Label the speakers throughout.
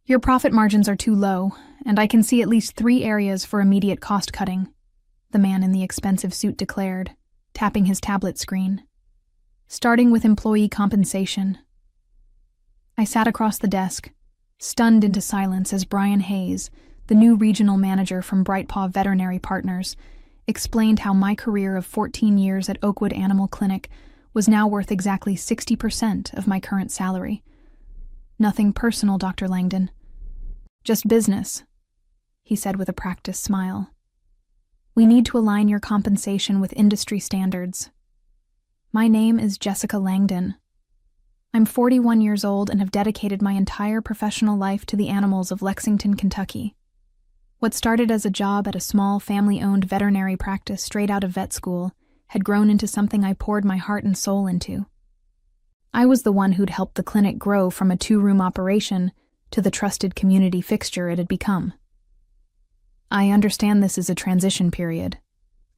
Speaker 1: Your profit margins are too low, and I can see at least 3 areas for immediate cost cutting, the man in the expensive suit declared, tapping his tablet screen. Starting with employee compensation. I sat across the desk, stunned into silence as Brian Hayes, the new regional manager from Brightpaw Veterinary Partners, explained how my career of 14 years at Oakwood Animal Clinic was now worth exactly 60% of my current salary. Nothing personal, Dr. Langdon. Just business, he said with a practiced smile. We need to align your compensation with industry standards. My name is Jessica Langdon. I'm 41 years old and have dedicated my entire professional life to the animals of Lexington, Kentucky. What started as a job at a small family-owned veterinary practice straight out of vet school had grown into something I poured my heart and soul into. I was the one who'd helped the clinic grow from a 2-room operation to the trusted community fixture it had become. I understand this is a transition period,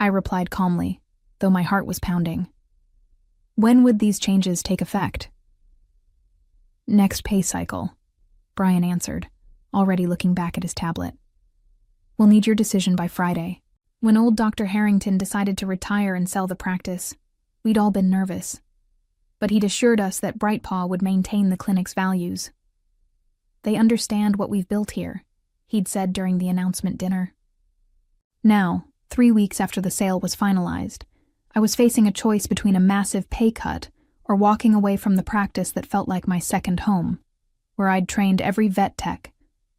Speaker 1: I replied calmly, though my heart was pounding. When would these changes take effect? Next pay cycle, Brian answered, already looking back at his tablet. We'll need your decision by Friday. When old Dr. Harrington decided to retire and sell the practice, we'd all been nervous. But he'd assured us that Brightpaw would maintain the clinic's values. They understand what we've built here, he'd said during the announcement dinner. Now, 3 weeks after the sale was finalized, I was facing a choice between a massive pay cut or walking away from the practice that felt like my second home, where I'd trained every vet tech,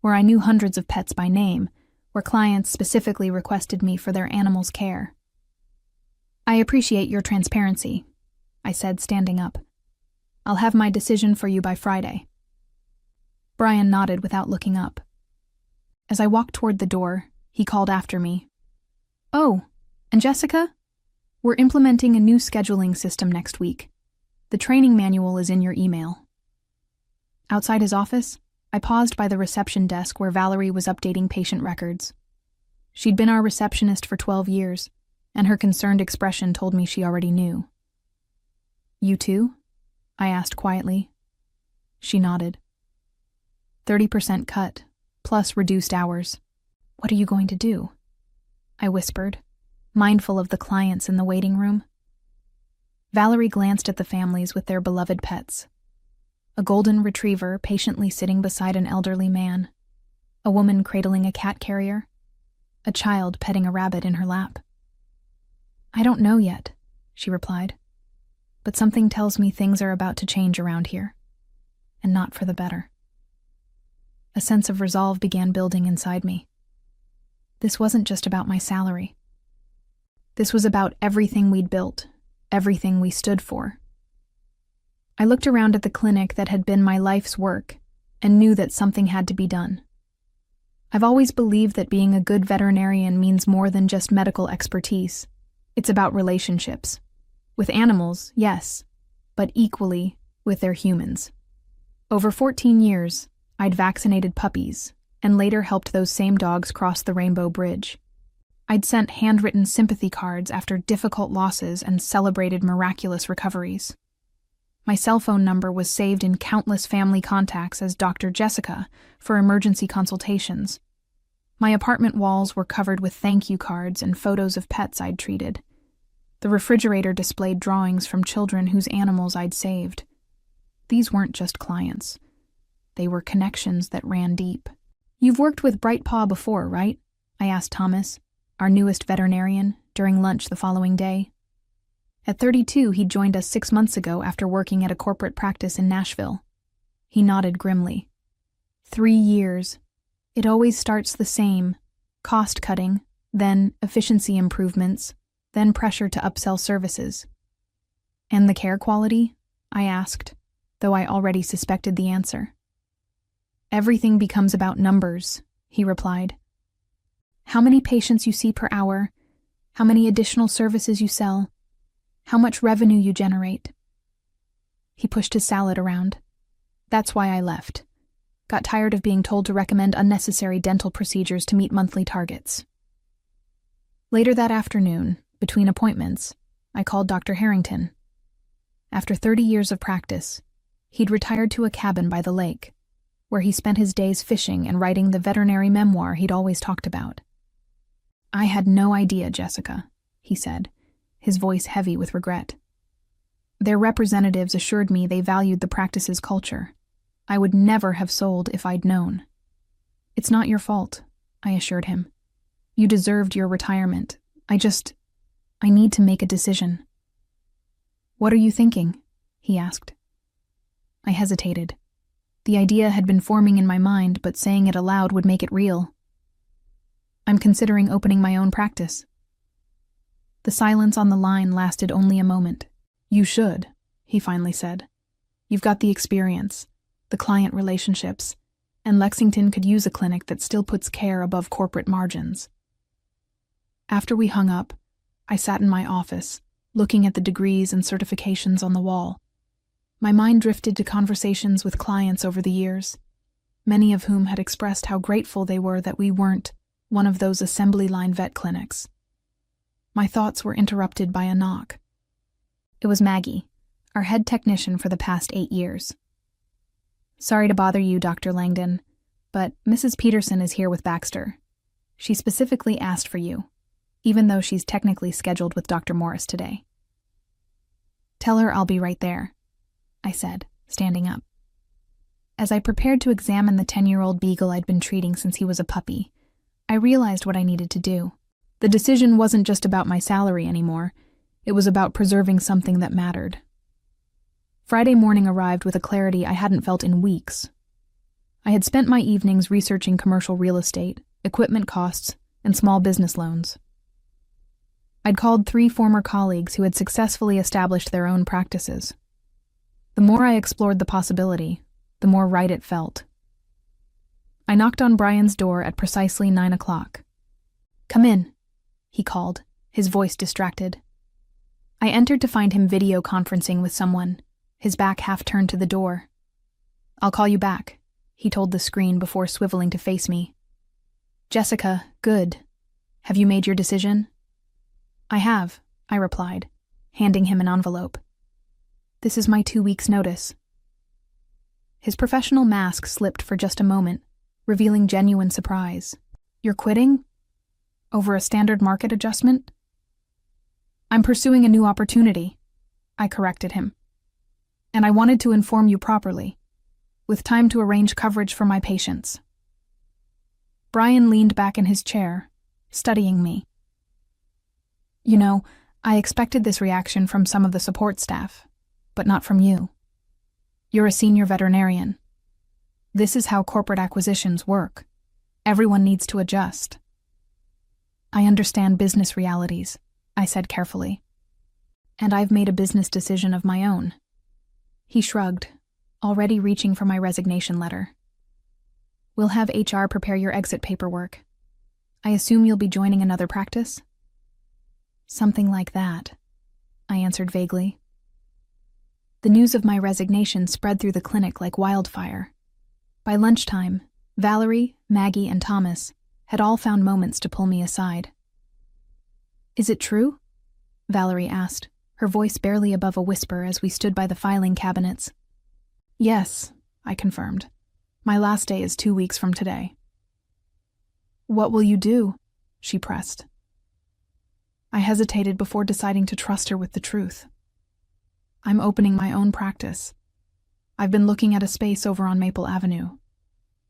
Speaker 1: where I knew hundreds of pets by name, where clients specifically requested me for their animals' care. I appreciate your transparency, I said, standing up. I'll have my decision for you by Friday. Brian nodded without looking up. As I walked toward the door, he called after me. Oh, and Jessica? We're implementing a new scheduling system next week. The training manual is in your email. Outside his office, I paused by the reception desk where Valerie was updating patient records. She'd been our receptionist for 12 years, and her concerned expression told me she already knew. You too? I asked quietly. She nodded. 30% cut, plus reduced hours. What are you going to do? I whispered, mindful of the clients in the waiting room. Valerie glanced at the families with their beloved pets. A golden retriever patiently sitting beside an elderly man, a woman cradling a cat carrier, a child petting a rabbit in her lap. I don't know yet, she replied, but something tells me things are about to change around here, and not for the better. A sense of resolve began building inside me. This wasn't just about my salary. This was about everything we'd built, everything we stood for. I looked around at the clinic that had been my life's work and knew that something had to be done. I've always believed that being a good veterinarian means more than just medical expertise. It's about relationships. With animals, yes, but equally with their humans. Over 14 years, I'd vaccinated puppies and later helped those same dogs cross the Rainbow Bridge. I'd sent handwritten sympathy cards after difficult losses and celebrated miraculous recoveries. My cell phone number was saved in countless family contacts as Dr. Jessica for emergency consultations. My apartment walls were covered with thank you cards and photos of pets I'd treated. The refrigerator displayed drawings from children whose animals I'd saved. These weren't just clients. They were connections that ran deep. You've worked with Brightpaw before, right? I asked Thomas, our newest veterinarian, during lunch the following day. At 32, he'd joined us 6 months ago after working at a corporate practice in Nashville. He nodded grimly. 3 years. It always starts the same. Cost cutting, then efficiency improvements, then pressure to upsell services. And the care quality? I asked, though I already suspected the answer. Everything becomes about numbers, he replied. How many patients you see per hour, how many additional services you sell, how much revenue you generate. He pushed his salad around. That's why I left. Got tired of being told to recommend unnecessary dental procedures to meet monthly targets. Later that afternoon, between appointments, I called Dr. Harrington. After 30 years of practice, he'd retired to a cabin by the lake, where he spent his days fishing and writing the veterinary memoir he'd always talked about. "I had no idea, Jessica," he said, his voice heavy with regret. "Their representatives assured me they valued the practice's culture. I would never have sold if I'd known." "It's not your fault," I assured him. "You deserved your retirement. I need to make a decision." "What are you thinking?" he asked. I hesitated. The idea had been forming in my mind, but saying it aloud would make it real. "I'm considering opening my own practice." The silence on the line lasted only a moment. "You should," he finally said. "You've got the experience, the client relationships, and Lexington could use a clinic that still puts care above corporate margins." After we hung up, I sat in my office, looking at the degrees and certifications on the wall. My mind drifted to conversations with clients over the years, many of whom had expressed how grateful they were that we weren't one of those assembly line vet clinics. My thoughts were interrupted by a knock. It was Maggie, our head technician for the past 8 years. "Sorry to bother you, Dr. Langdon, but Mrs. Peterson is here with Baxter. She specifically asked for you, even though she's technically scheduled with Dr. Morris today." "Tell her I'll be right there," I said, standing up. As I prepared to examine the 10-year-old beagle I'd been treating since he was a puppy, I realized what I needed to do. The decision wasn't just about my salary anymore. It was about preserving something that mattered. Friday morning arrived with a clarity I hadn't felt in weeks. I had spent my evenings researching commercial real estate, equipment costs, and small business loans. I'd called 3 former colleagues who had successfully established their own practices. The more I explored the possibility, the more right it felt. I knocked on Brian's door at precisely 9 o'clock. "Come in," he called, his voice distracted. I entered to find him video conferencing with someone, his back half turned to the door. "I'll call you back," he told the screen before swiveling to face me. "Jessica, good. Have you made your decision?" "I have," I replied, handing him an envelope. "This is my 2 weeks' notice." His professional mask slipped for just a moment, revealing genuine surprise. "You're quitting? Over a standard market adjustment?" "I'm pursuing a new opportunity," I corrected him. "And I wanted to inform you properly, with time to arrange coverage for my patients." Brian leaned back in his chair, studying me. "You know, I expected this reaction from some of the support staff, but not from you. You're a senior veterinarian. This is how corporate acquisitions work. Everyone needs to adjust." "I understand business realities," I said carefully. "And I've made a business decision of my own." He shrugged, already reaching for my resignation letter. "We'll have HR prepare your exit paperwork. I assume you'll be joining another practice?" "Something like that," I answered vaguely. The news of my resignation spread through the clinic like wildfire. By lunchtime, Valerie, Maggie, and Thomas had all found moments to pull me aside. "Is it true?" Valerie asked, her voice barely above a whisper as we stood by the filing cabinets. "Yes," I confirmed. "My last day is 2 weeks from today." "What will you do?" she pressed. I hesitated before deciding to trust her with the truth. "I'm opening my own practice. I've been looking at a space over on Maple Avenue."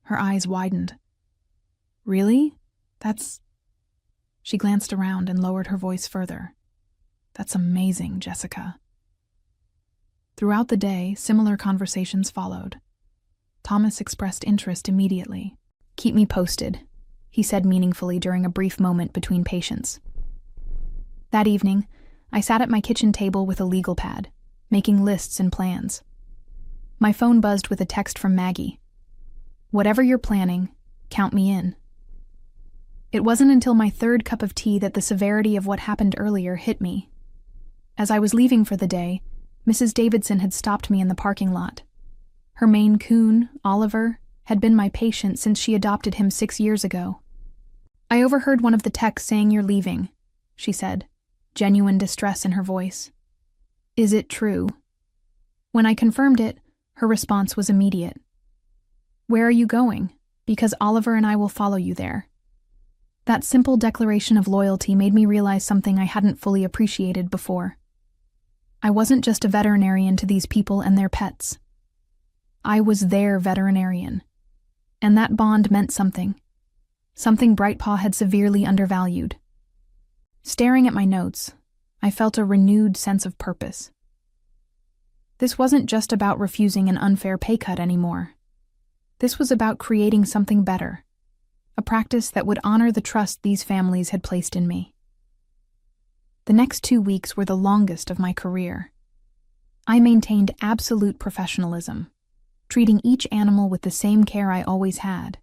Speaker 1: Her eyes widened. "Really? That's..." She glanced around and lowered her voice further. "That's amazing, Jessica." Throughout the day, similar conversations followed. Thomas expressed interest immediately. "Keep me posted," he said meaningfully during a brief moment between patients. That evening, I sat at my kitchen table with a legal pad, making lists and plans. My phone buzzed with a text from Maggie. "Whatever you're planning, count me in." It wasn't until my 3rd cup of tea that the severity of what happened earlier hit me. As I was leaving for the day, Mrs. Davidson had stopped me in the parking lot. Her Maine Coon, Oliver, had been my patient since she adopted him 6 years ago. "I overheard one of the techs saying you're leaving," she said, genuine distress in her voice. "Is it true?" When I confirmed it, her response was immediate. Where are you going? Because Oliver and I will follow you there. That simple declaration of loyalty made me realize something I hadn't fully appreciated before. I wasn't just a veterinarian to these people and their pets. I was their veterinarian. And that bond meant something. Something Brightpaw had severely undervalued. Staring at my notes, I felt a renewed sense of purpose. This wasn't just about refusing an unfair pay cut anymore. This was about creating something better, a practice that would honor the trust these families had placed in me. The next 2 weeks were the longest of my career. I maintained absolute professionalism, treating each animal with the same care I always had,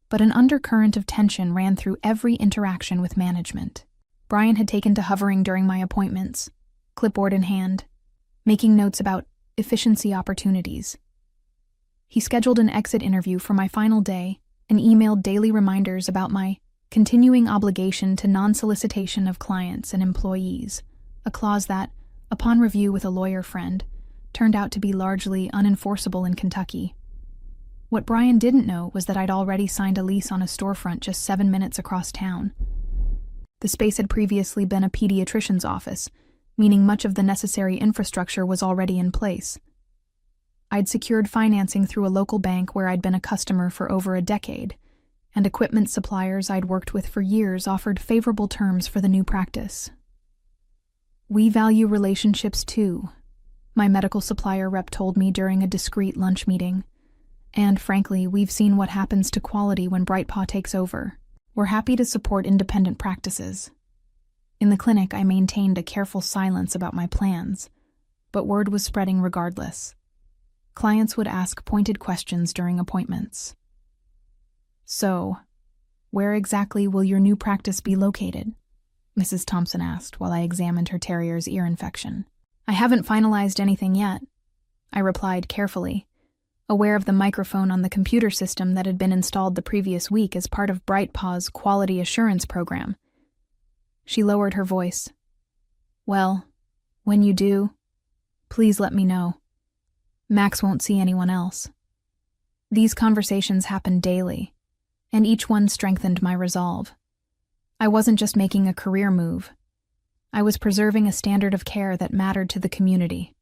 Speaker 1: but an undercurrent of tension ran through every interaction with management. Brian had taken to hovering during my appointments, clipboard in hand, making notes about efficiency opportunities. He scheduled an exit interview for my final day and emailed daily reminders about my continuing obligation to non-solicitation of clients and employees, a clause that, upon review with a lawyer friend, turned out to be largely unenforceable in Kentucky. What Brian didn't know was that I'd already signed a lease on a storefront just 7 minutes across town. The space had previously been a pediatrician's office, meaning much of the necessary infrastructure was already in place. I'd secured financing through a local bank where I'd been a customer for over a decade, and equipment suppliers I'd worked with for years offered favorable terms for the new practice. "We value relationships too," my medical supplier rep told me during a discreet lunch meeting. "And frankly, we've seen what happens to quality when Brightpaw takes over. We're happy to support independent practices." In the clinic, I maintained a careful silence about my plans, but word was spreading regardless. Clients would ask pointed questions during appointments. "So, where exactly will your new practice be located?" Mrs. Thompson asked while I examined her terrier's ear infection. "I haven't finalized anything yet," I replied carefully, aware of the microphone on the computer system that had been installed the previous week as part of Brightpaw's quality assurance program. She lowered her voice. "Well, when you do, please let me know. Max won't see anyone else." These conversations happened daily, and each one strengthened my resolve. I wasn't just making a career move. I was preserving a standard of care that mattered to the community.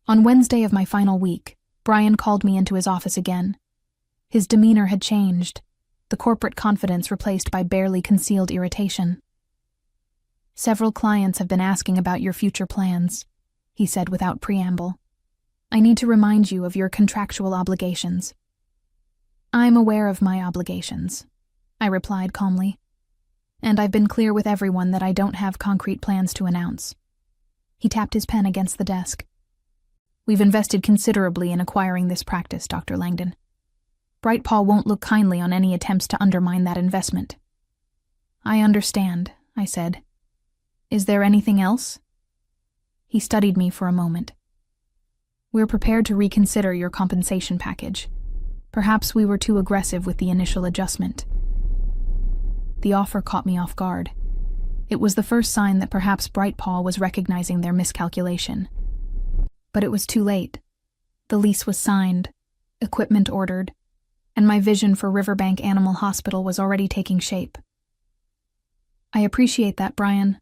Speaker 1: On Wednesday of my final week, Brian called me into his office again. His demeanor had changed, the corporate confidence replaced by barely concealed irritation. "Several clients have been asking about your future plans," he said without preamble. "I need to remind you of your contractual obligations." "I'm aware of my obligations," I replied calmly. "And I've been clear with everyone that I don't have concrete plans to announce." He tapped his pen against the desk. "We've invested considerably in acquiring this practice, Dr. Langdon. Brightpaw won't look kindly on any attempts to undermine that investment." "I understand," I said. "Is there anything else?" He studied me for a moment. "We're prepared to reconsider your compensation package. Perhaps we were too aggressive with the initial adjustment." The offer caught me off guard. It was the first sign that perhaps Brightpaw was recognizing their miscalculation. But it was too late. The lease was signed, equipment ordered, and my vision for Riverbank Animal Hospital was already taking shape. "I appreciate that, Brian,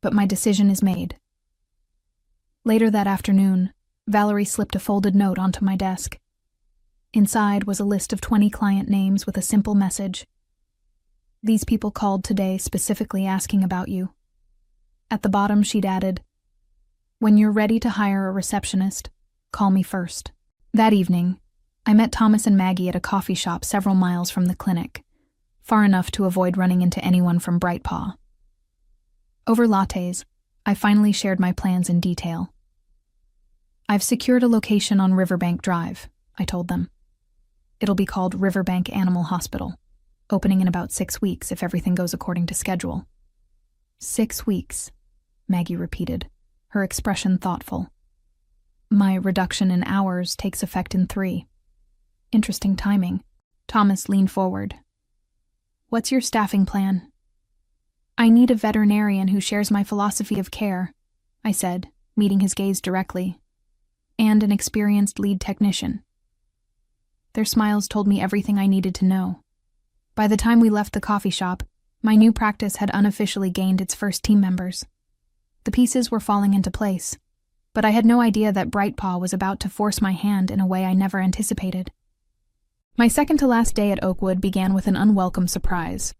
Speaker 1: but my decision is made." Later that afternoon, Valerie slipped a folded note onto my desk. Inside was a list of 20 client names with a simple message. "These people called today specifically asking about you." At the bottom she'd added, "When you're ready to hire a receptionist, call me first." That evening, I met Thomas and Maggie at a coffee shop several miles from the clinic, far enough to avoid running into anyone from Brightpaw. Over lattes, I finally shared my plans in detail. "I've secured a location on Riverbank Drive," I told them. "It'll be called Riverbank Animal Hospital, opening in about 6 weeks if everything goes according to schedule." 6 weeks, Maggie repeated, her expression thoughtful. "My reduction in hours takes effect in 3. Interesting timing." Thomas leaned forward. "What's your staffing plan?" "I need a veterinarian who shares my philosophy of care," I said, meeting his gaze directly, "and an experienced lead technician." Their smiles told me everything I needed to know. By the time we left the coffee shop, my new practice had unofficially gained its first team members. The pieces were falling into place, but I had no idea that Brightpaw was about to force my hand in a way I never anticipated. My second-to-last day at Oakwood began with an unwelcome surprise.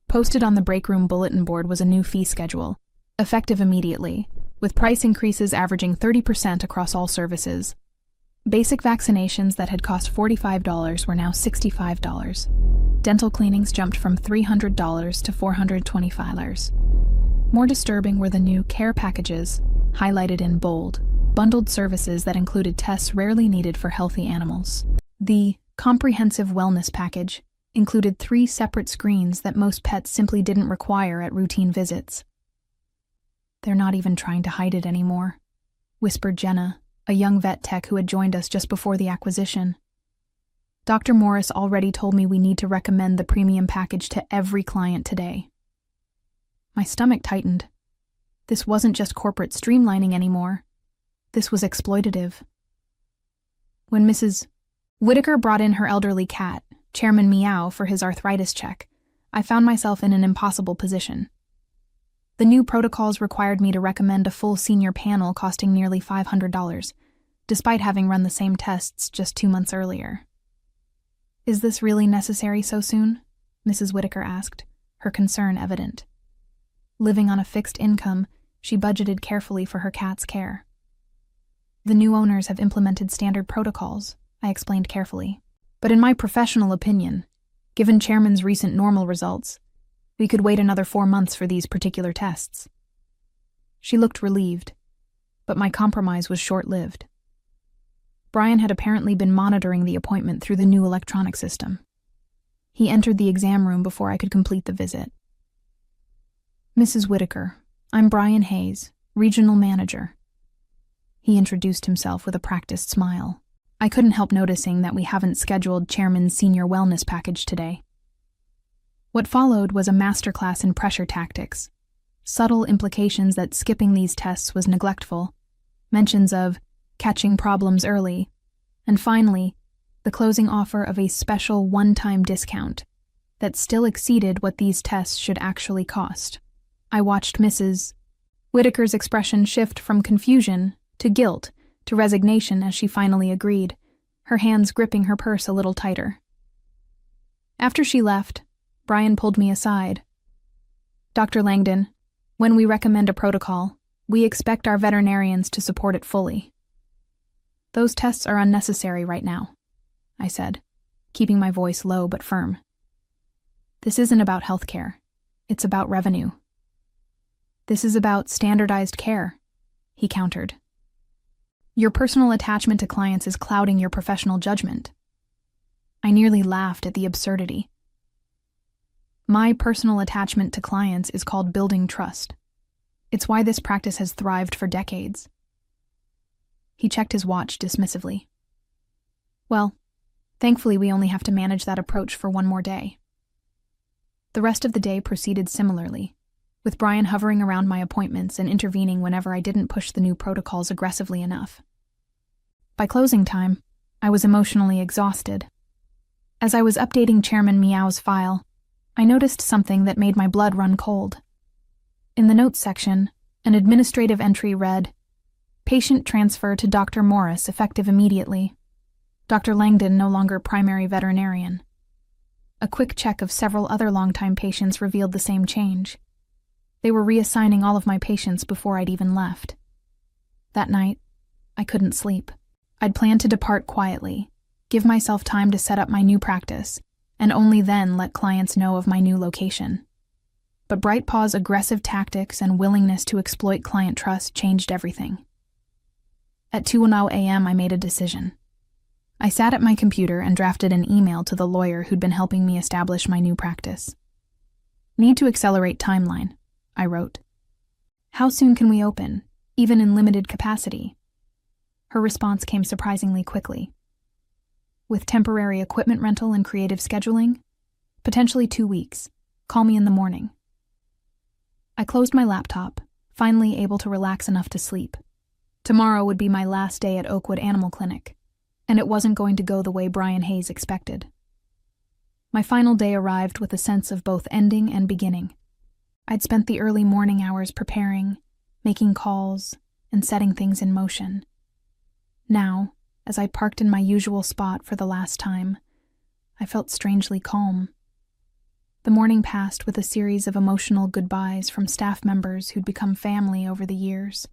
Speaker 1: Posted on the break room bulletin board was a new fee schedule, effective immediately, with price increases averaging 30% across all services. Basic vaccinations that had cost $45 were now $65. Dental cleanings jumped from $300 to $425. More disturbing were the new care packages, highlighted in bold, bundled services that included tests rarely needed for healthy animals. The comprehensive wellness package included 3 separate screens that most pets simply didn't require at routine visits. "They're not even trying to hide it anymore," whispered Jenna, a young vet tech who had joined us just before the acquisition. "Dr. Morris already told me we need to recommend the premium package to every client today." My stomach tightened. This wasn't just corporate streamlining anymore. This was exploitative. When Mrs. Whitaker brought in her elderly cat, Chairman Meow, for his arthritis check, I found myself in an impossible position. The new protocols required me to recommend a full senior panel costing nearly $500, despite having run the same tests just 2 months earlier. "Is this really necessary so soon?" Mrs. Whitaker asked, her concern evident. Living on a fixed income, she budgeted carefully for her cat's care. "The new owners have implemented standard protocols," I explained carefully. "But in my professional opinion, given Chairman's recent normal results, we could wait another 4 months for these particular tests." She looked relieved, but my compromise was short-lived. Brian had apparently been monitoring the appointment through the new electronic system. He entered the exam room before I could complete the visit. "Mrs. Whitaker, I'm Brian Hayes, Regional Manager." He introduced himself with a practiced smile. I couldn't help noticing that we haven't scheduled Chairman's senior wellness package today. What followed was a masterclass in pressure tactics, subtle implications that skipping these tests was neglectful, mentions of catching problems early, and finally, the closing offer of a special one-time discount that still exceeded what these tests should actually cost. I watched Mrs. Whitaker's expression shift from confusion to guilt to resignation as she finally agreed, her hands gripping her purse a little tighter. After she left, Brian pulled me aside. "Dr. Langdon, when we recommend a protocol, we expect our veterinarians to support it fully. Those tests are unnecessary right now," I said, keeping my voice low but firm. "This isn't about healthcare. It's about revenue." "This is about standardized care," he countered. "Your personal attachment to clients is clouding your professional judgment." I nearly laughed at the absurdity. "My personal attachment to clients is called building trust. It's why this practice has thrived for decades." He checked his watch dismissively. "Well, thankfully we only have to manage that approach for 1 more day." The rest of the day proceeded similarly, with Brian hovering around my appointments and intervening whenever I didn't push the new protocols aggressively enough. By closing time, I was emotionally exhausted. As I was updating Chairman Meow's file, I noticed something that made my blood run cold. In the notes section, an administrative entry read, "Patient transfer to Dr. Morris effective immediately. Dr. Langdon no longer primary veterinarian." A quick check of several other longtime patients revealed the same change. They were reassigning all of my patients before I'd even left. That night, I couldn't sleep. I'd planned to depart quietly, give myself time to set up my new practice, and only then let clients know of my new location. But Brightpaw's aggressive tactics and willingness to exploit client trust changed everything. At 2:00 a.m., I made a decision. I sat at my computer and drafted an email to the lawyer who'd been helping me establish my new practice. "Need to accelerate timeline," I wrote. "How soon can we open, even in limited capacity?" Her response came surprisingly quickly. "With temporary equipment rental and creative scheduling, potentially 2 weeks. Call me in the morning." I closed my laptop, finally able to relax enough to sleep. Tomorrow would be my last day at Oakwood Animal Clinic. and it wasn't going to go the way Brian Hayes expected. My final day arrived with a sense of both ending and beginning. I'd spent the early morning hours preparing, making calls, and setting things in motion. Now, as I parked in my usual spot for the last time, I felt strangely calm. The morning passed with a series of emotional goodbyes from staff members who'd become family over the years.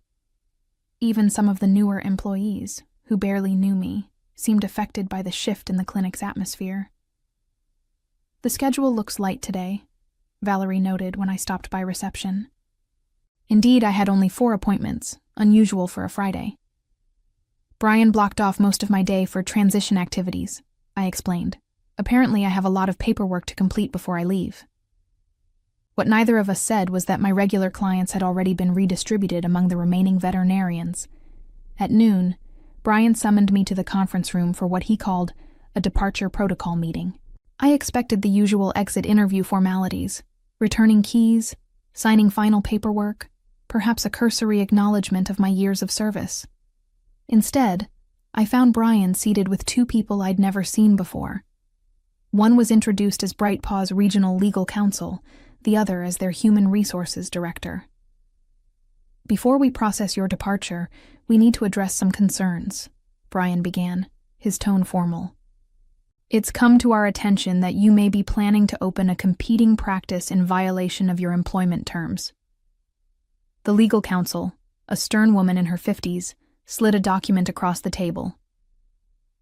Speaker 1: Even some of the newer employees, who barely knew me, seemed affected by the shift in the clinic's atmosphere. "The schedule looks light today," Valerie noted when I stopped by reception. Indeed, I had only 4 appointments, unusual for a Friday. "Brian blocked off most of my day for transition activities," I explained. "Apparently I have a lot of paperwork to complete before I leave." What neither of us said was that my regular clients had already been redistributed among the remaining veterinarians. At noon, Brian summoned me to the conference room for what he called a departure protocol meeting. I expected the usual exit interview formalities, returning keys, signing final paperwork, perhaps a cursory acknowledgement of my years of service. Instead, I found Brian seated with 2 people I'd never seen before. One was introduced as Brightpaw's regional legal counsel, the other as their human resources director. "Before we process your departure, we need to address some concerns," Brian began, his tone formal. "It's come to our attention that you may be planning to open a competing practice in violation of your employment terms." The legal counsel, a stern woman in her 50s, slid a document across the table.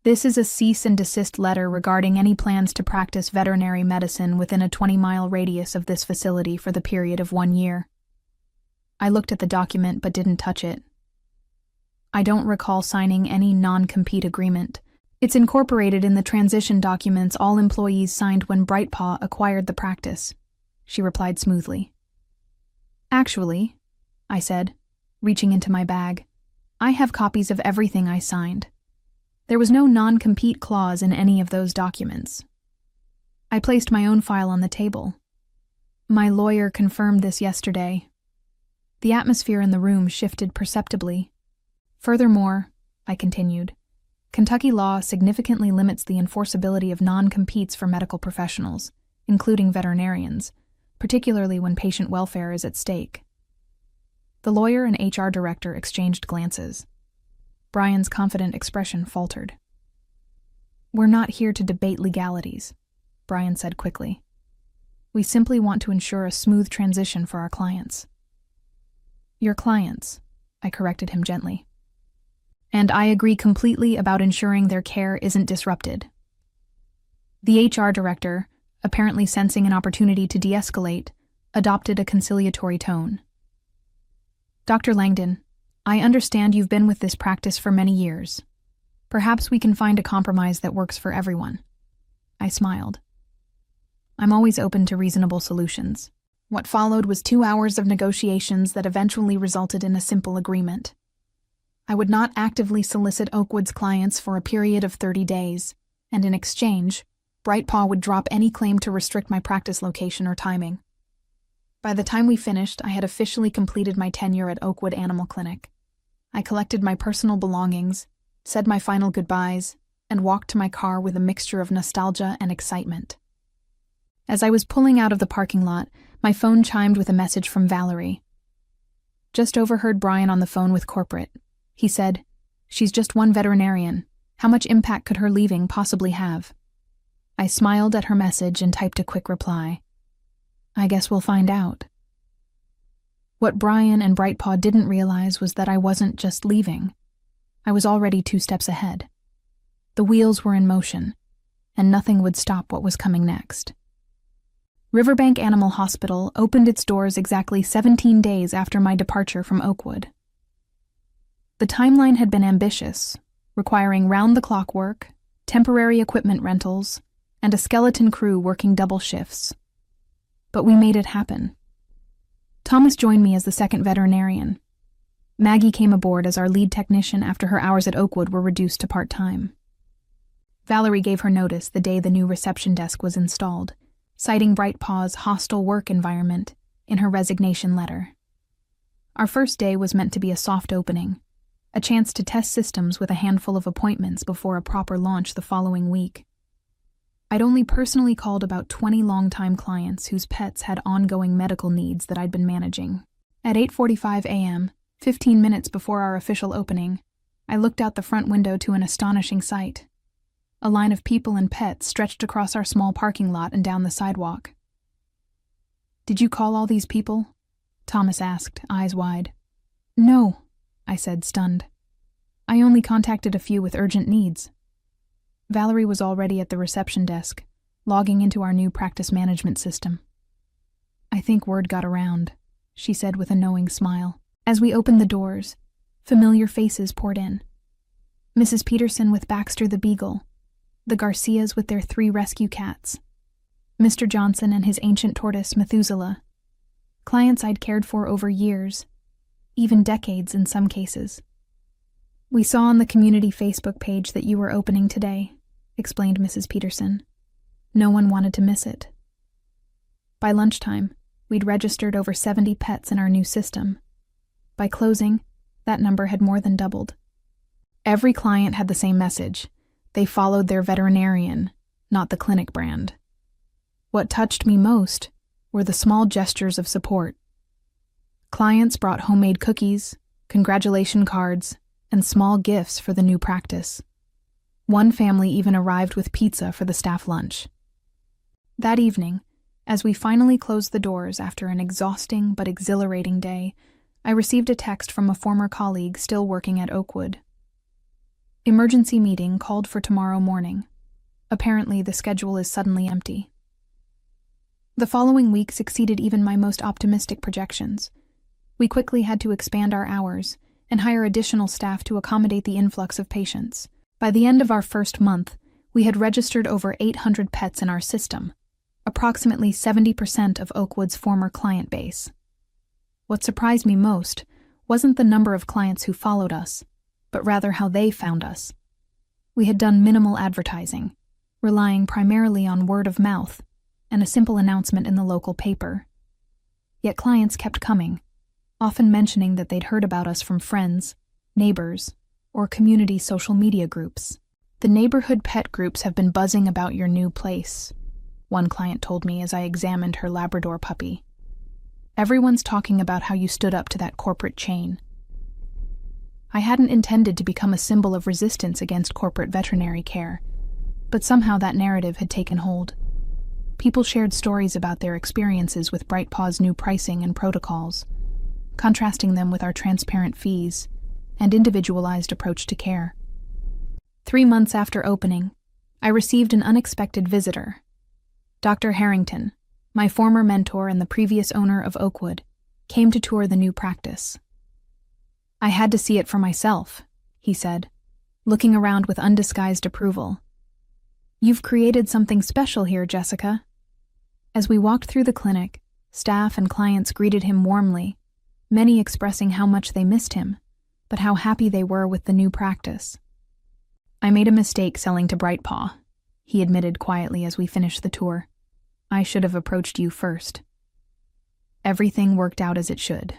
Speaker 1: "This is a cease and desist letter regarding any plans to practice veterinary medicine within a 20-mile radius of this facility for the period of 1 year. I looked at the document but didn't touch it. I don't recall signing any non-compete agreement. It's incorporated in the transition documents all employees signed when Brightpaw acquired the practice," she replied smoothly. "Actually," I said, reaching into my bag, "I have copies of everything I signed. There was no non-compete clause in any of those documents." I placed my own file on the table. "My lawyer confirmed this yesterday." The atmosphere in the room shifted perceptibly. "Furthermore," I continued, "Kentucky law significantly limits the enforceability of non-competes for medical professionals, including veterinarians, particularly when patient welfare is at stake." The lawyer and HR director exchanged glances. Brian's confident expression faltered. "We're not here to debate legalities," Brian said quickly. "We simply want to ensure a smooth transition for our clients." "Your clients," I corrected him gently. "And I agree completely about ensuring their care isn't disrupted." The HR director, apparently sensing an opportunity to de-escalate, adopted a conciliatory tone. "Dr. Langdon, I understand you've been with this practice for many years. Perhaps we can find a compromise that works for everyone." I smiled. I'm always open to reasonable solutions. What followed was 2 hours of negotiations that eventually resulted in a simple agreement. I would not actively solicit Oakwood's clients for a period of 30 days, and in exchange, Brightpaw would drop any claim to restrict my practice location or timing. By the time we finished, I had officially completed my tenure at Oakwood Animal Clinic. I collected my personal belongings, said my final goodbyes, and walked to my car with a mixture of nostalgia and excitement. As I was pulling out of the parking lot, my phone chimed with a message from Valerie. "Just overheard Brian on the phone with corporate. He said, 'She's just one veterinarian. How much impact could her leaving possibly have?'" I smiled at her message and typed a quick reply. "I guess we'll find out." What Brian and Brightpaw didn't realize was that I wasn't just leaving. I was already 2 steps ahead. The wheels were in motion, and nothing would stop what was coming next. Riverbank Animal Hospital opened its doors exactly 17 days after my departure from Oakwood. The timeline had been ambitious, requiring round-the-clock work, temporary equipment rentals, and a skeleton crew working double shifts. But we made it happen. Thomas joined me as the 2nd veterinarian. Maggie came aboard as our lead technician after her hours at Oakwood were reduced to part-time. Valerie gave her notice the day the new reception desk was installed, citing Brightpaw's hostile work environment in her resignation letter. Our first day was meant to be a soft opening, a chance to test systems with a handful of appointments before a proper launch the following week. I'd only personally called about 20 longtime clients whose pets had ongoing medical needs that I'd been managing. At 8:45 a.m., 15 minutes before our official opening, I looked out the front window to an astonishing sight. A line of people and pets stretched across our small parking lot and down the sidewalk. "Did you call all these people?" Thomas asked, eyes wide. "No," I said, stunned. "I only contacted a few with urgent needs." Valerie was already at the reception desk, logging into our new practice management system. "I think word got around," she said with a knowing smile. As we opened the doors, familiar faces poured in. Mrs. Peterson with Baxter the Beagle, the Garcias with their 3 rescue cats, Mr. Johnson and his ancient tortoise Methuselah, clients I'd cared for over years, even decades in some cases. "We saw on the community Facebook page that you were opening today," explained Mrs. Peterson. "No one wanted to miss it." By lunchtime, we'd registered over 70 pets in our new system. By closing, that number had more than doubled. Every client had the same message. They followed their veterinarian, not the clinic brand. What touched me most were the small gestures of support. Clients brought homemade cookies, congratulation cards, and small gifts for the new practice. One family even arrived with pizza for the staff lunch. That evening, as we finally closed the doors after an exhausting but exhilarating day, I received a text from a former colleague still working at Oakwood. "Emergency meeting called for tomorrow morning. Apparently the schedule is suddenly empty." The following week exceeded even my most optimistic projections. We quickly had to expand our hours and hire additional staff to accommodate the influx of patients. By the end of our first month, we had registered over 800 pets in our system, approximately 70% of Oakwood's former client base. What surprised me most wasn't the number of clients who followed us, but rather how they found us. We had done minimal advertising, relying primarily on word of mouth and a simple announcement in the local paper. Yet clients kept coming, often mentioning that they'd heard about us from friends, neighbors, or community social media groups. "The neighborhood pet groups have been buzzing about your new place," one client told me as I examined her Labrador puppy. "Everyone's talking about how you stood up to that corporate chain." I hadn't intended to become a symbol of resistance against corporate veterinary care, but somehow that narrative had taken hold. People shared stories about their experiences with BrightPaw's new pricing and protocols, contrasting them with our transparent fees and individualized approach to care. 3 months after opening, I received an unexpected visitor. Dr. Harrington, my former mentor and the previous owner of Oakwood, came to tour the new practice. "I had to see it for myself," he said, looking around with undisguised approval. "You've created something special here, Jessica." As we walked through the clinic, staff and clients greeted him warmly, many expressing how much they missed him, but how happy they were with the new practice. "I made a mistake selling to BrightPaw," he admitted quietly as we finished the tour. "I should have approached you first." "Everything worked out as it should,"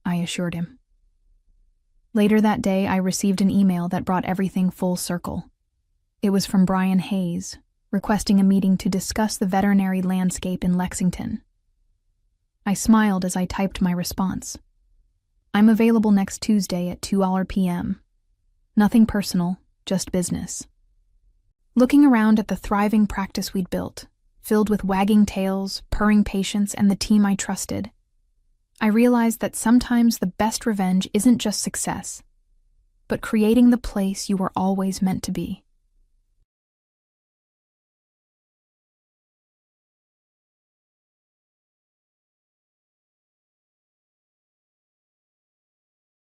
Speaker 1: I assured him. Later that day, I received an email that brought everything full circle. It was from Brian Hayes, requesting a meeting to discuss the veterinary landscape in Lexington. I smiled as I typed my response. "I'm available next Tuesday at 2 p.m. Nothing personal, just business." Looking around at the thriving practice we'd built, filled with wagging tails, purring patients, and the team I trusted, I realized that sometimes the best revenge isn't just success, but creating the place you were always meant to be.